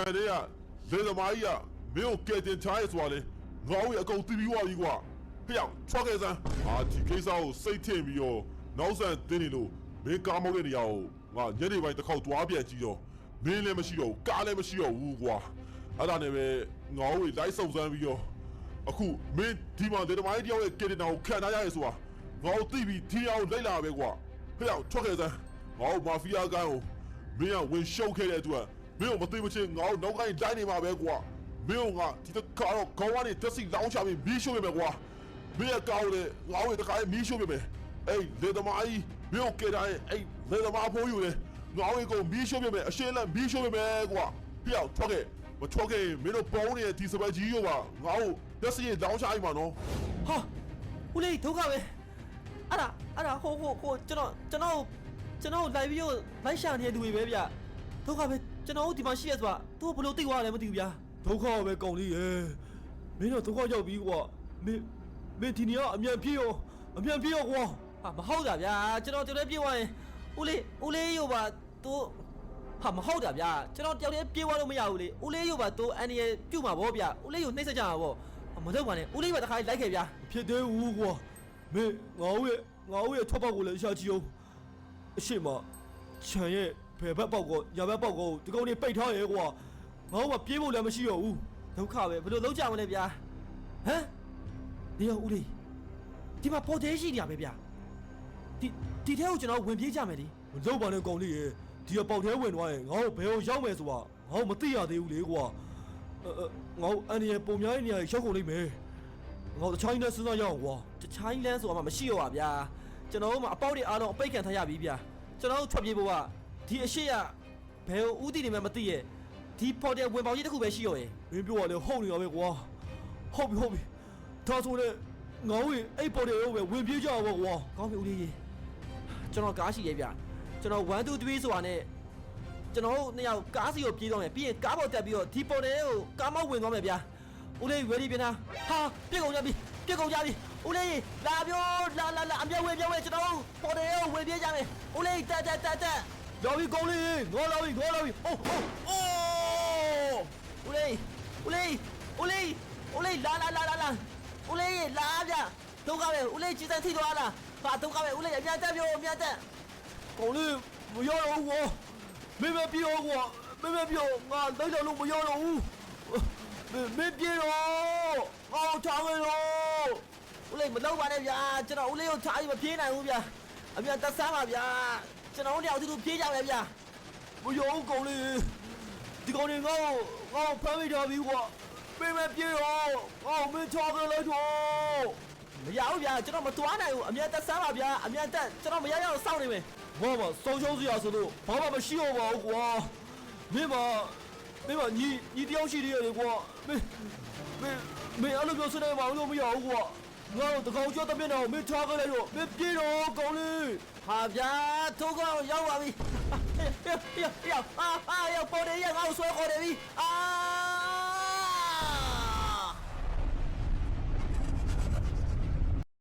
န်တဲ့ကလေသမားကြီးကမင်းကိုကယ်တင်ချားရဲဆိုတာလေငေါ့ရဲ့အကုန်တီးပြီးွားပြီကွာဖျောက်ထွက်ခဲ့စမ်းဒီကိစ္စကိုစိတ်ထင်ပြီးတော့နောက်ဆန်တင်းနေလို့မင်းကားမောင်းတဲ့နေရာကိုငါညနေပိုင်းတစ်ခေါက်သွားပြန်ကြည့်တော့မင်းလည်းမရှိတော့ဘူးကားလည်းမရှိတော့ဘူးကွာအဲ့ဒါနဲ့ပဲငေါ့ကိုလိုက်စုံစမ်းပြီးတော့အခုမင်းဒီမှာလေသမားကြီးတယောက်ရဲ့ကယ်တင်တာကိုခံထားရရဲဆိုတာငါ့ကိုသိပြီးဒီနေရာကိုလိုက်လာပဲကွာဖျောက်ထွက်ခဲ့စမ်းငါ့မာဖီးယားကိုင်းကိုမင်းကဝင်ရှုပ်ခဲ့တဲ့အတွက်မင်းကိုမသိမချင်းငါ့နောက်ကိုင်းလိုက်နေမှာပဲကွာမင်းကဒီတကားတော့ခေါင်းကနေတက်စီလောင်းချပြီးမီးရှို့ပြမယ်ကွာမင်းကကောင်းတယ်ငါ့ရဲ့တကားမီးရှို့ပြမယ်အေးလေသမားကြီးမင်းကိုကယ်တာရဲ့အေးလေသမားဖိုးယူလေငါ့ရဲ့ကိုမီးရှို့ပြမယ်အရှင်းလက်မီးရှို့ပြမယ်ကွာပြောက်ထွက်ခဲ့မထွက်ခဲ့မင်းတို့ပေါင်းနေတဲ့ဒီစပတ်ကြီးရောပါငါ့ကိုတက်စီလောင်းချအိမ်မှာနော်ဟာဦးလေးဒုက္ခပဲအဲ့ဒါဟိုကျွန်တော်လိုက်ပြီးလိုက်ရှာနေတဲ့သူတွေပဲဗျဒုက္ခပဲကျွန်တော်ဒီမှာရှိရဆိုတာသူဘယ်လိုသိသွားလဲမသိဘူးဗျာဒုက္ခပဲကောင်းလေးရေမင်းတော့ဒုက္ခရောက်ပြီကွာမင်းဒီနေရာအမြန်ပြေးရောကွာဟာမဟုတ်တာဗျာကျွန်တော်လည်းပြေးသွားရင်ဦးလေးရောပါသူဟာမဟုတ်တာဗျာကျွန်တော်တယောက်တည်းပြေးသွားလို့မရဘူးလေဦးလေးရောပါသူအန်ဒီရဲ့ပြုတ်မှာဗောဗျာဦးလေးရောနှိမ့်ဆက်ကြမှာဗောမလုပ်ပါနဲ့ဦးလေးပါတခါလိုက်ခဲ့ဗျာဖြစ်သေးဘူးကွာမင်းငါ့ရဲ့ထွက်ပေါက်ကိုလည်းရှာကြည့်အောင်အရှိမခြံရဲ့ဘယ်ဘက်ပေါက်ကောညာဘက်ပေါက်ကောဒီကောင်တွေပိတ်ထားရဲကွာငါ့မှာပြေးဖို့လည်းမရှိတော့ဘူးဒုက္ခပဲဘယ်လိုလုပ်ကြမလဲဗျာဟမ်နေရောဦးလေးဒီမှာပေါ်သေးရှိနေရပဲဗျာဒီထဲကိုကျွန်တော်ဝင်ပြေးကြမယ်လေမလုပ်ပါနဲ့ကောင်လေးရေဒီကပေါက်ထဲဝင်သွားရင်ငါ့ကိုဘယ်ကိုရောက်မယ်ဆိုတာငါ့ကိုမသိရသေးဘူးလေကွာငါ့အန်ဒီရဲ့ပုံများရဲ့နေရာရောက်ကုန်လိမ့်မယ်ငါ့တခြားနဲ့စဉ်းစားရအောင်ကွာတခြားလမ်းဆိုတာမှမရှိတော့ပါဗျာကျွန်တော်တို့မှာအပေါက်တွေအားလုံးအပိတ်ခံထားရပြီဗျာကျွန်တော်တို့ထွက်ပြေးဖို့ကဒီအရှိရဘယ်ဦးတည်နေမှမသိရဲ့ဒီပေါ်တဲ့ဝင်ပေါက်ကြီးတစ်ခုပဲရှိရောရဲ့မင်းပြောရလဲဟုတ်နေပါပဲကွာဟုတ်ပြီဒါဆိုလည်းငေါ့ဝင်အဲ့ပေါ်တဲ့ရောပဲဝင်ပြေးကြပါကွာကောင်းပြီဦးလေးရေကျွန်တော်ကားရှိရဲ့ဗျာကျွန်တော်1 2 3ဆိုတာနဲ့ကျွန်တော်တို့နှစ်ယောက်ကားစီကိုပြေးသွားမယ်ပြီးရင်ကားပေါ်တက်ပြီးတော့ဒီပေါ်တဲ့ကိုကားမောက်ဝင်သွားမယ်ဗျာဦးလေး ready ပြန်လားဟာပြစ်ကုန်ကြပြီဦးလေးလာပြောလာအမြဲဝင်ကျွန်တော်ပေါ်တဲ့ကိုဝင်ပြေးကြမယ်ဦးလေးတက်လာပြီကောင်းလေးငေါလာပြီအိုးဦးလေးလာဦးလေးလာဗျာဒုက္ခပဲဦးလေးကြီးစံထိသွားလားဟာဒုက္ခပဲဦးလေးအမြန်တက်ပြောကောင်းလေးမရတော့ဘူးကွာမင်းမပြေတော့ကွာငါလိုက်တော့လို့မရတော့ဘူးမင်းပြေတော့ငါထားမယ်တော့ဦးလေးမလုပ်ပါနဲ့ဗျာကျွန်တော်ဦးလေးကိုထားပြီးမပြေးနိုင်ဘူးဗျာအမြန်တက်ဆန်းပါဗျာကျွန်တော်တို့တယောက်တူပြေးကြမယ်ဗျာမရဘူးကောင်းလေးဒီကောင်တွေငါ့ကိုဖမ်းမိထားပြီကွာမင်းပြေတော့မင်းထားကြလိုက်တော့မရဘူးဗျာကျွန်တော်မသွားနိုင်ဘူးအမြန်တက်ဆန်းပါဗျာအမြန်တက်ကျွန်တော်မရရအောင်စောင့်နေမယ်ဘာမှစောင်းရှုံးစရာဆိုလို့ဘာမှမရှိတော့ပါဘူးကွာမင်းမညီတယောက်ရှိသေးတယ်ကွာမင်းအဲ့လိုပြောစနေမှာလို့မရဘူးကွာငါတို့တကောင်ကျော်တမျက်နှာကိုမင်းထားကြလိုက်တော့မင်းပြေတော့ကောင်းလေးဟာဗျာထိုးကောင်ရောက်ပါပြီရောက်ပေါ်တယ်ရငါ့ကိုဆွဲခေါ်တယ်ပြီ